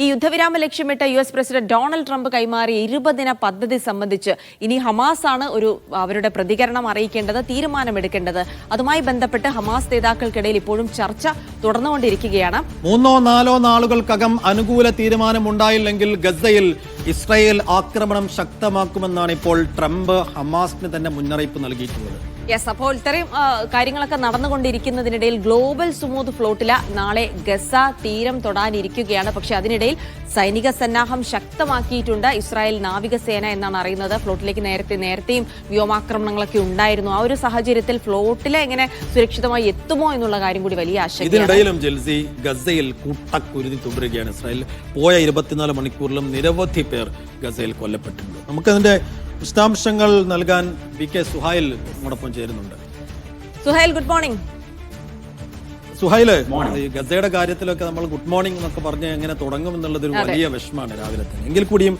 ഈ യുദ്ധവിരാമം ലക്ഷ്യമിട്ട് US president Donald Trump കൈമാറിയ 20-ദിന പദ്ധതി സംബന്ധിച്ച് ഇനി ഹമാസാണ് അവരുടെ പ്രതികരണം അറിയിക്കേണ്ടത്, തീരുമാനമെടുക്കേണ്ടത്. അതുമായി ബന്ധപ്പെട്ട് ഹമാസ് നേതാക്കൾക്കിടയിൽ ഇപ്പോഴും ചർച്ച തുടർന്നുകൊണ്ടിരിക്കുകയാണ്. 3-4 നാളുകൾക്കകം അനുകൂല തീരുമാനമുണ്ടായില്ലെങ്കിൽ ഗസയിൽ ഇസ്രായേൽ ആക്രമണം ശക്തമാക്കുമെന്നാണ് ഇപ്പോൾ ട്രംപ് ഹമാസിന് തന്നെ മുന്നറിയിപ്പ് നൽകിയിട്ടുള്ളത്. യെസ്, അപ്പോൾ ഇത്രയും കാര്യങ്ങളൊക്കെ നടന്നുകൊണ്ടിരിക്കുന്നതിനിടയിൽ ഗ്ലോബൽ സ്മൂത്ത് ഫ്ലോട്ടില നാളെ ഗസ തീരം തൊടാനിരിക്കുകയാണ്. പക്ഷെ അതിനിടയിൽ സൈനിക സന്നാഹം ശക്തമാക്കിയിട്ടുണ്ട് ഇസ്രായേൽ നാവികസേന എന്നാണ് അറിയുന്നത്. ഫ്ലോട്ടിലേക്ക് നേരത്തെയും വ്യോമാക്രമണങ്ങളൊക്കെ ഉണ്ടായിരുന്നു. ആ ഒരു സാഹചര്യത്തിൽ ഫ്ലോട്ടില എങ്ങനെ സുരക്ഷിതമായി എത്തുമോ എന്നുള്ള കാര്യം കൂടി വലിയ ആശങ്ക. ഇതിനിടയിലും ജെൽസി, ഗസയിൽ കൂട്ടക്കുരുതി തുടരുകയാണ്. ഇസ്രായേൽ പോയ 24 മണിക്കൂറിലും നിരവധി പേർ ഗസയിൽ കൊല്ലപ്പെട്ടിട്ടുണ്ട്. നമുക്കതിന്റെ വിശദാംശങ്ങൾ നൽകാൻ VK സുഹൈൽ നമ്മോടൊപ്പം ചേരുന്നുണ്ട്. Suhail, good morning. സുഹൈല്, ഗസയുടെ കാര്യത്തിലൊക്കെ നമ്മൾ ഗുഡ് മോർണിംഗ് എന്നൊക്കെ പറഞ്ഞ് എങ്ങനെ തുടങ്ങുമെന്നുള്ളത് ഒരു വലിയ വിഷമാണ് രാവിലെ തന്നെ. എങ്കിൽ കൂടിയും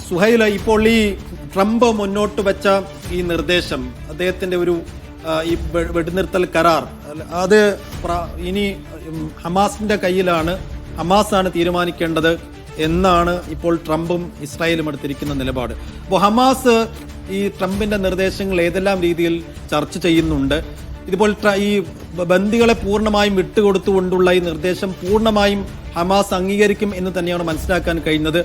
സുഹൈല്, ഇപ്പോൾ ഈ ട്രംപ് മുന്നോട്ട് വെച്ച ഈ നിർദ്ദേശം, അദ്ദേഹത്തിന്റെ ഒരു ഈ വെടിനിർത്തൽ കരാർ, അത് ഇനി ഹമാസിന്റെ കയ്യിലാണ്, ഹമാസാണ് തീരുമാനിക്കേണ്ടത് എന്നാണ് ഇപ്പോൾ ട്രംപും ഇസ്രായേലും എടുത്തിരിക്കുന്ന നിലപാട്. അപ്പോൾ ഹമാസ് ഈ ട്രംപിന്റെ നിർദ്ദേശങ്ങൾ ഏതെല്ലാം രീതിയിൽ ചർച്ച ചെയ്യുന്നുണ്ട്? ഇതുപോലെ ഈ ബന്ദികളെ പൂർണ്ണമായും വിട്ടുകൊടുത്തുകൊണ്ടുള്ള ഈ നിർദ്ദേശം പൂർണ്ണമായും ഹമാസ് അംഗീകരിക്കും എന്ന് തന്നെയാണ് മനസ്സിലാക്കാൻ കഴിയുന്നത്.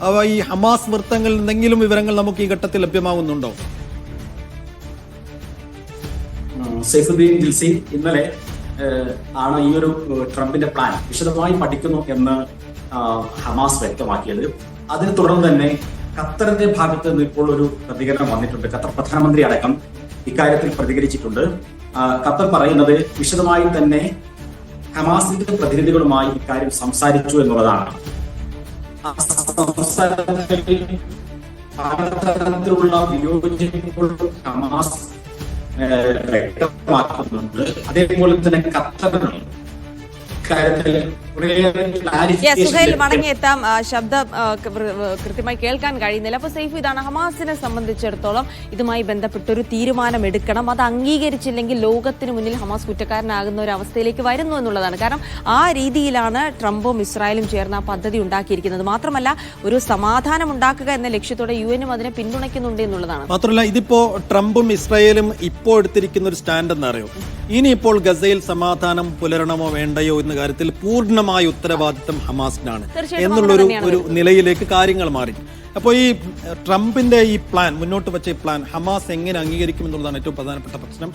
അവ ഈ ഹമാസ് വൃത്തങ്ങളിൽ എന്തെങ്കിലും വിവരങ്ങൾ നമുക്ക് ഈ ഘട്ടത്തിൽ ലഭ്യമാകുന്നുണ്ടോ? സൈഫുദ്ദീൻ ജിൽസി, ഇന്നലെ ആണ് ഈ ഒരു ട്രംപിന്റെ പ്ലാൻ വിശദമായി പഠിക്കുന്നു എന്ന് ഹമാസ് വ്യക്തമാക്കിയത്. അതിനെ തുടർന്ന് തന്നെ ഖത്തറിന്റെ ഭാഗത്ത് നിന്ന് ഇപ്പോൾ ഒരു പ്രതികരണം വന്നിട്ടുണ്ട്. ഖത്തർ പ്രധാനമന്ത്രി അടക്കം ഇക്കാര്യത്തിൽ പ്രതികരിച്ചിട്ടുണ്ട്. ഖത്തർ പറയുന്നത് വിശദമായി തന്നെ ഹമാസിന്റെ പ്രതിനിധികളുമായി ഇക്കാര്യം സംസാരിച്ചു എന്നുള്ളതാണ്. പലതരത്തിലുള്ള വിയോജിപ്പുകളും ഹമാസ് വ്യക്തമാക്കുന്നുണ്ട്. അതേപോലെ തന്നെ ഖത്തറിനും സുഹൈൽ, മടങ്ങിയെത്താം. ശബ്ദം കൃത്യമായി കേൾക്കാൻ കഴിയുന്നില്ല. അപ്പൊ സൈഫ്, ഇതാണ് ഹമാസിനെ സംബന്ധിച്ചിടത്തോളം ഇതുമായി ബന്ധപ്പെട്ടൊരു തീരുമാനം എടുക്കണം. അത് അംഗീകരിച്ചില്ലെങ്കിൽ ലോകത്തിന് മുന്നിൽ ഹമാസ് കുറ്റക്കാരനാകുന്ന ഒരു അവസ്ഥയിലേക്ക് വരുന്നു എന്നുള്ളതാണ്. കാരണം ആ രീതിയിലാണ് ട്രംപും ഇസ്രായേലും ചേർന്ന് ആ പദ്ധതി ഉണ്ടാക്കിയിരിക്കുന്നത്. മാത്രമല്ല, ഒരു സമാധാനം ഉണ്ടാക്കുക എന്ന ലക്ഷ്യത്തോടെ UN അതിനെ പിന്തുണയ്ക്കുന്നുണ്ട് എന്നുള്ളതാണ്. മാത്രമല്ല, ഇതിപ്പോ ട്രംപും ഇസ്രായേലും ഇപ്പോൾ എടുത്തിരിക്കുന്ന ഒരു സ്റ്റാൻഡ് എന്നറിയോ, ഇനിയിപ്പോൾ ഗസയിൽ സമാധാനം പുലരണമോ വേണ്ടയോ എന്ന കാര്യത്തിൽ പൂർണ്ണമായ ഉത്തരവാദിത്തം ഹമാസിനാണ് എന്നുള്ളൊരു നിലയിലേക്ക് കാര്യങ്ങൾ മാറി. അപ്പോൾ ഈ ട്രംപിന്റെ ഈ പ്ലാൻ, മുന്നോട്ട് വെച്ച ഈ പ്ലാൻ ഹമാസ് എങ്ങനെ അംഗീകരിക്കും എന്നുള്ളതാണ് ഏറ്റവും പ്രധാനപ്പെട്ട പ്രശ്നം.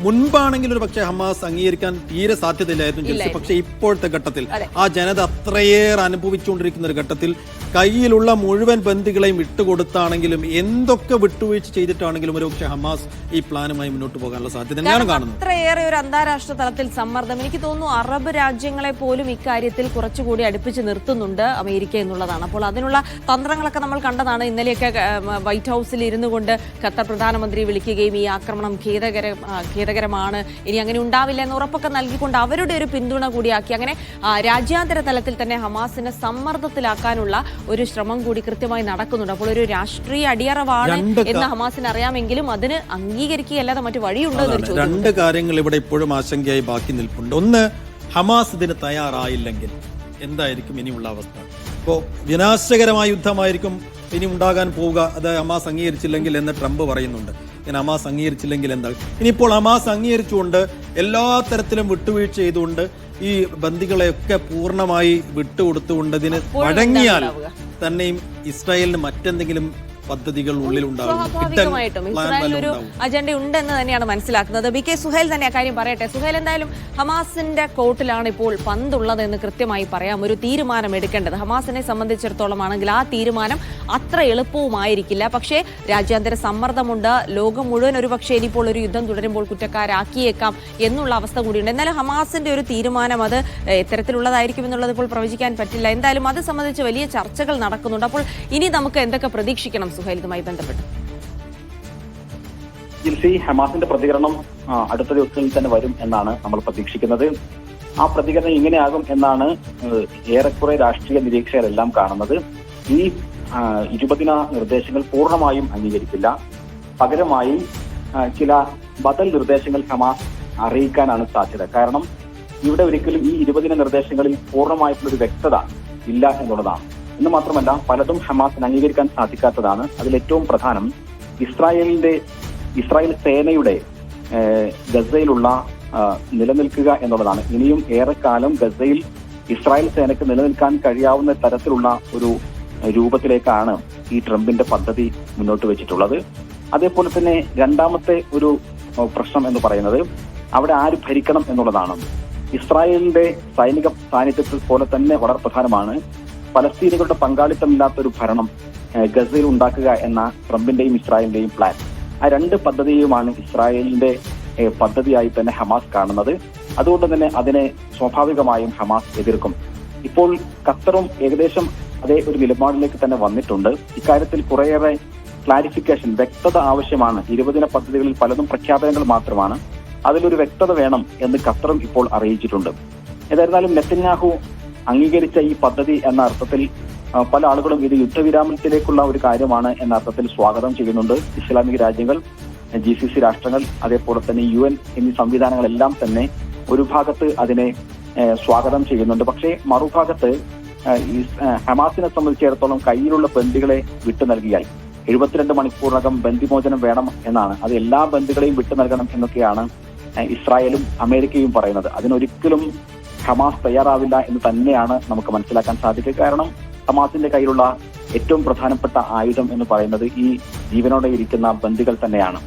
മുൻപാണെങ്കിൽ ഒരു പക്ഷേ ഹമാസ് അംഗീകരിക്കാൻ തീരെ സാധ്യതയില്ലായിരുന്നു. പക്ഷേ ഇപ്പോഴത്തെ ഘട്ടത്തിൽ ആ ജനത അത്രയേറെ അനുഭവിച്ചുകൊണ്ടിരിക്കുന്ന ഒരു ഘട്ടത്തിൽ കയ്യിലുള്ള മുഴുവൻ ബന്ദികളെയും വിട്ടുകൊടുത്താണെങ്കിലും, എന്തൊക്കെ വിട്ടുവീഴ്ച ചെയ്തിട്ടാണെങ്കിലും ഒരു പക്ഷേ ഹമാസ് ഈ പ്ലാനുമായി മുന്നോട്ട് പോകാനുള്ള സാധ്യത തന്നെയാണ് കാണുന്നത്. അത്രയേറെ ഒരു അന്താരാഷ്ട്ര തലത്തിൽ സമ്മർദ്ദം, എനിക്ക് തോന്നുന്നു അറബ് രാജ്യങ്ങളെ പോലും ഇക്കാര്യത്തിൽ കുറച്ചുകൂടി അടുപ്പിച്ച് നിർത്തുന്നുണ്ട് അമേരിക്ക എന്നുള്ളതാണ്. അപ്പോൾ അതിനുള്ള തന്ത്രങ്ങളൊക്കെ നമ്മൾ കണ്ടതാണ്. ഇന്നലെയൊക്കെ വൈറ്റ് ഹൗസിൽ ഇരുന്നു കൊണ്ട് ഖത്തർ പ്രധാനമന്ത്രി വിളിക്കുകയും ഈ ആക്രമണം ഖേദകരമാണ്, ഇനി അങ്ങനെ ഉണ്ടാവില്ല എന്ന് ഉറപ്പൊക്കെ നൽകിക്കൊണ്ട് അവരുടെ ഒരു പിന്തുണ കൂടിയാക്കി. അങ്ങനെ രാജ്യാന്തര തലത്തിൽ തന്നെ ഹമാസിനെ സമ്മർദ്ദത്തിലാക്കാനുള്ള ഒരു ശ്രമം കൂടി കൃത്യമായി നടക്കുന്നുണ്ട്. അപ്പോൾ ഒരു രാഷ്ട്രീയ അടിയറവാണ് എന്ന് ഹമാസിന് അറിയാമെങ്കിലും അതിന് അംഗീകരിക്കുകയല്ലാതെ മറ്റു വഴിയുണ്ടോ എന്നൊരു ചോദ്യം. രണ്ട് കാര്യങ്ങൾ ഇവിടെ ഇപ്പോഴും ആശങ്കയായി ബാക്കി നിൽപ്പുണ്ട്. ഒന്ന്, ഹമാസ് ഇതിന് തയ്യാറായില്ലെങ്കിൽ എന്തായിരിക്കും ഇനിയുള്ള അവസ്ഥ? ഇപ്പോൾ വിനാശകരമായ യുദ്ധമായിരിക്കും ഇനി ഉണ്ടാകാൻ പോവുക. അത് ഹമാസ് അംഗീകരിച്ചില്ലെങ്കിൽ എന്ന് ട്രംപ് പറയുന്നുണ്ട്. ഇങ്ങനെ ഹമാസ് അംഗീകരിച്ചില്ലെങ്കിൽ എന്താ? ഇനിയിപ്പോൾ ഹമാസ് അംഗീകരിച്ചുകൊണ്ട് എല്ലാ തരത്തിലും വിട്ടുവീഴ്ച ചെയ്തുകൊണ്ട് ഈ ബന്ദികളെയൊക്കെ പൂർണ്ണമായി വിട്ടുകൊടുത്തുകൊണ്ട് ഇതിന് വഴങ്ങിയാൽ തന്നെയും ഇസ്രായേലിന് മറ്റെന്തെങ്കിലും പദ്ധതികൾ ഉള്ളിലുണ്ടാകും. സ്വാഭാവികമായിട്ടും ഇസ്രായേലിൽ ഒരു അജണ്ട ഉണ്ടെന്ന് തന്നെയാണ് മനസ്സിലാക്കുന്നത്. VK സുഹൈൽ തന്നെ ആ കാര്യം പറയട്ടെ. സുഹൈൽ, എന്തായാലും ഹമാസിന്റെ കോർട്ടിലാണ് ഇപ്പോൾ പന്തുള്ളതെന്ന് കൃത്യമായി പറയാം. ഒരു തീരുമാനം എടുക്കേണ്ടത് ഹമാസിനെ സംബന്ധിച്ചിടത്തോളം ആണെങ്കിൽ ആ തീരുമാനം അത്ര എളുപ്പവുമായിരിക്കില്ല. പക്ഷേ രാജ്യാന്തര സമ്മർദ്ദമുണ്ട്. ലോകം മുഴുവൻ ഒരു പക്ഷേ ഇനിയിപ്പോൾ ഒരു യുദ്ധം തുടരുമ്പോൾ കുറ്റക്കാരാക്കിയേക്കാം എന്നുള്ള അവസ്ഥ കൂടിയുണ്ട്. എന്നാലും ഹമാസിന്റെ ഒരു തീരുമാനം അത് എത്തരത്തിലുള്ളതായിരിക്കും എന്നുള്ളത് ഇപ്പോൾ പ്രവചിക്കാൻ പറ്റില്ല. എന്തായാലും അത് സംബന്ധിച്ച് വലിയ ചർച്ചകൾ നടക്കുന്നുണ്ട്. അപ്പോൾ ഇനി നമുക്ക് എന്തൊക്കെ പ്രതീക്ഷിക്കണം സുഹൈൽ ഇതുമായി ബന്ധപ്പെട്ട്? ഹമാസിന്റെ പ്രതികരണം അടുത്ത ദിവസങ്ങളിൽ തന്നെ വരും എന്നാണ് നമ്മൾ പ്രതീക്ഷിക്കുന്നത്. ആ പ്രതികരണം ഇങ്ങനെയാകും എന്നാണ് ഏറെക്കുറെ രാഷ്ട്രീയ നിരീക്ഷകരെല്ലാം കാണുന്നത്. ഈ 20-ദിന നിർദ്ദേശങ്ങൾ പൂർണ്ണമായും അംഗീകരിക്കില്ല. പകരമായി ചില ബദൽ നിർദ്ദേശങ്ങൾ ഹമാസ് അറിയിക്കാനാണ് സാധ്യത. കാരണം ഇവിടെ ഒരിക്കലും ഈ 20-ദിന നിർദ്ദേശങ്ങളിൽ പൂർണ്ണമായിട്ടുള്ളൊരു വ്യക്തത ഇല്ല എന്നുള്ളതാണ്. എന്ന് മാത്രമല്ല പലതും ഹമാസിന് അംഗീകരിക്കാൻ സാധിക്കാത്തതാണ്. അതിലേറ്റവും പ്രധാനം ഇസ്രായേൽ സേനയുടെ ഗസയിലുള്ള നിലനിൽക്കുക എന്നുള്ളതാണ്. ഇനിയും ഏറെക്കാലം ഗസയിൽ ഇസ്രായേൽ സേനയ്ക്ക് നിലനിൽക്കാൻ കഴിയാവുന്ന തരത്തിലുള്ള ഒരു രൂപത്തിലേക്കാണ് ഈ ട്രംപിന്റെ പദ്ധതി മുന്നോട്ട് വെച്ചിട്ടുള്ളത്. അതേപോലെ തന്നെ രണ്ടാമത്തെ ഒരു പ്രശ്നം എന്ന് പറയുന്നത് അവിടെ ആര് ഭരിക്കണം എന്നുള്ളതാണ്. ഇസ്രായേലിന്റെ സൈനിക സാന്നിധ്യത്തിൽ പോലെ തന്നെ വളരെ പ്രധാനമാണ് പലസ്തീനുകളുടെ പങ്കാളിത്തമില്ലാത്ത ഒരു ഭരണം ഗസയിൽ ഉണ്ടാക്കുക എന്ന ട്രംപിന്റെയും ഇസ്രായേലിന്റെയും പ്ലാൻ. ആ രണ്ട് പദ്ധതിയുമാണ് ഇസ്രായേലിന്റെ പദ്ധതിയായി തന്നെ ഹമാസ് കാണുന്നത്. അതുകൊണ്ട് തന്നെ അതിനെ സ്വാഭാവികമായും ഹമാസ് എതിർക്കും. ഇപ്പോൾ ഖത്തറും ഏകദേശം അതേ ഒരു നിലപാടിലേക്ക് തന്നെ വന്നിട്ടുണ്ട്. ഇക്കാര്യത്തിൽ കുറേയേറെ ക്ലാരിഫിക്കേഷൻ, വ്യക്തത ആവശ്യമാണ്. 20 പദ്ധതികളിൽ പലതും പ്രഖ്യാപനങ്ങൾ മാത്രമാണ്. അതിലൊരു വ്യക്തത വേണം എന്ന് ഖത്തറും ഇപ്പോൾ അറിയിച്ചിട്ടുണ്ട്. ഏതായിരുന്നാലും നെതന്യാഹു അംഗീകരിച്ച ഈ പദ്ധതി എന്ന അർത്ഥത്തിൽ പല ആളുകളും ഇത് യുദ്ധവിരാമത്തിലേക്കുള്ള ഒരു കാര്യമാണ് എന്ന അർത്ഥത്തിൽ സ്വാഗതം ചെയ്യുന്നുണ്ട്. ഇസ്ലാമിക രാജ്യങ്ങൾ, GCC രാഷ്ട്രങ്ങൾ, അതേപോലെ തന്നെ UN എന്നീ സംവിധാനങ്ങളെല്ലാം തന്നെ ഒരു ഭാഗത്ത് അതിനെ സ്വാഗതം ചെയ്യുന്നുണ്ട്. പക്ഷേ മറുഭാഗത്ത് ഹമാസിനെ സംബന്ധിച്ചിടത്തോളം കയ്യിലുള്ള ബന്ദികളെ വിട്ടു നൽകിയാൽ 72 മണിക്കൂറിനകം ബന്ദിമോചനം വേണം എന്നാണ്. അത് എല്ലാ ബന്ദികളെയും വിട്ടു നൽകണം എന്നൊക്കെയാണ് ഇസ്രായേലും അമേരിക്കയും പറയുന്നത്. അതിനൊരിക്കലും ഹമാസ് തയ്യാറാവില്ല എന്ന് തന്നെയാണ് നമുക്ക് മനസ്സിലാക്കാൻ സാധിക്കുക. കാരണം ഹമാസിന്റെ കയ്യിലുള്ള ഏറ്റവും പ്രധാനപ്പെട്ട ആയുധം എന്ന് പറയുന്നത് ഈ ജീവനോടെ ഇരിക്കുന്ന ബന്ദികൾ തന്നെയാണ്.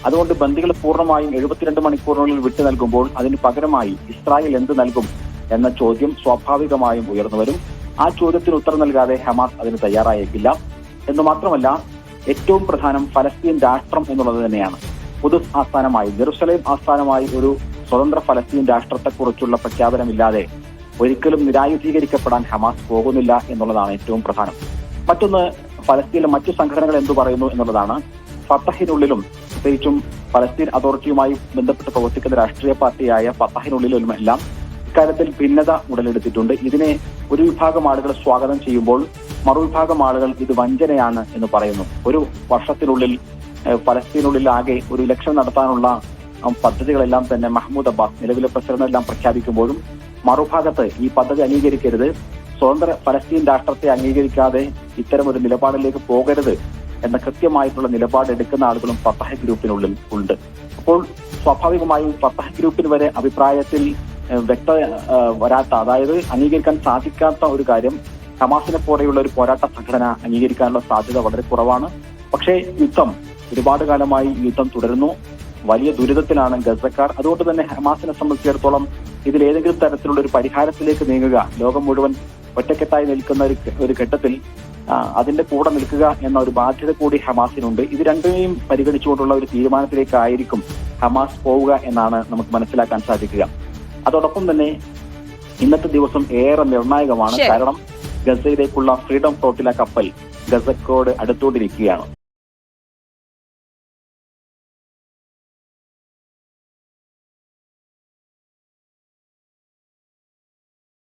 അതുകൊണ്ട് ബന്ദികൾ പൂർണ്ണമായും 72 മണിക്കൂറിനുള്ളിൽ വിട്ടു നൽകുമ്പോൾ അതിന് പകരമായി ഇസ്രായേൽ എന്ത് നൽകും എന്ന ചോദ്യം സ്വാഭാവികമായും ഉയർന്നു വരും. ആ ചോദ്യത്തിന് ഉത്തരം നൽകാതെ ഹമാസ് അതിന് തയ്യാറായേക്കില്ല. എന്ന് മാത്രമല്ല ഏറ്റവും പ്രധാനം ഫലസ്തീൻ രാഷ്ട്രം എന്നുള്ളത് തന്നെയാണ്. ഖുദ്സ് ആസ്ഥാനമായി, ജെറുസലേം ആസ്ഥാനമായി ഒരു സ്വതന്ത്ര ഫലസ്തീൻ രാഷ്ട്രത്തെക്കുറിച്ചുള്ള പ്രഖ്യാപനമില്ലാതെ ഒരിക്കലും നിരായുധീകരിക്കപ്പെടാൻ ഹമാസ് പോകുന്നില്ല എന്നുള്ളതാണ് ഏറ്റവും പ്രധാനം. മറ്റൊന്ന്, ഫലസ്തീനിലെ മറ്റു സംഘടനകൾ എന്തു പറയുന്നു എന്നുള്ളതാണ്. ഫത്തഹിനുള്ളിലും പ്രത്യേകിച്ചും ഫലസ്തീൻ അതോറിറ്റിയുമായി ബന്ധപ്പെട്ട് പ്രവർത്തിക്കുന്ന രാഷ്ട്രീയ പാർട്ടിയായ ഫത്തഹിനുള്ളിലും എല്ലാം ഇക്കാര്യത്തിൽ ഭിന്നത ഉടലെടുത്തിട്ടുണ്ട്. ഇതിനെ ഒരു വിഭാഗം ആളുകൾ സ്വാഗതം ചെയ്യുമ്പോൾ മറുവിഭാഗം ആളുകൾ ഇത് വഞ്ചനയാണ് എന്ന് പറയുന്നു. ഒരു വർഷത്തിനുള്ളിൽ ഫലസ്തീനുള്ളിൽ ആകെ ഒരു ഇലക്ഷൻ നടത്താനുള്ള പദ്ധതികളെല്ലാം തന്നെ മഹ്മൂദ് അബ്ബാസ്, നിലവിലെ പ്രസിഡന്റ്, എല്ലാം പ്രഖ്യാപിക്കുമ്പോഴും മറുഭാഗത്ത് ഈ പദ്ധതി അംഗീകരിക്കരുത്, സ്വതന്ത്ര ഫലസ്തീൻ രാഷ്ട്രത്തെ അംഗീകരിക്കാതെ ഇത്തരമൊരു നിലപാടിലേക്ക് പോകരുത് എന്ന കൃത്യമായിട്ടുള്ള നിലപാടെടുക്കുന്ന ആളുകളും ഫത്തഹ് ഗ്രൂപ്പിനുള്ളിൽ ഉണ്ട്. അപ്പോൾ സ്വാഭാവികമായും ഫത്തഹ് ഗ്രൂപ്പിന് വരെ അഭിപ്രായത്തിൽ വ്യക്തത വരാത്ത, അതായത് അംഗീകരിക്കാൻ സാധിക്കാത്ത ഒരു കാര്യം ഹമാസിനെ പോലെയുള്ള ഒരു പോരാട്ട സംഘടന അംഗീകരിക്കാനുള്ള സാധ്യത വളരെ കുറവാണ്. പക്ഷേ ഒരുപാട് കാലമായി യുദ്ധം തുടരുന്നു. വലിയ ദുരിതത്തിലാണ് ഗസക്കാർ. അതുകൊണ്ട് തന്നെ ഹമാസിനെ സംബന്ധിച്ചിടത്തോളം ഇതിലേതെങ്കിലും തരത്തിലുള്ള ഒരു പരിഹാരത്തിലേക്ക് നീങ്ങുക, ലോകം മുഴുവൻ ഒറ്റക്കെട്ടായി നിൽക്കുന്ന ഒരു ഘട്ടത്തിൽ അതിന്റെ കൂടെ നിൽക്കുക എന്ന ഒരു ബാധ്യത കൂടി ഹമാസിനുണ്ട്. ഇത് രണ്ടിനെയും പരിഗണിച്ചുകൊണ്ടുള്ള ഒരു തീരുമാനത്തിലേക്കായിരിക്കും ഹമാസ് പോവുക എന്നാണ് നമുക്ക് മനസ്സിലാക്കാൻ സാധിക്കുക. അതോടൊപ്പം തന്നെ ഇന്നത്തെ ദിവസം ഏറെ നിർണായകമാണ്. കാരണം ഗസയിലേക്കുള്ള ഫ്രീഡം ഫ്ലോട്ടിലെ കപ്പൽ ഗസക്കോട് അടുത്തോണ്ടിരിക്കുകയാണ്.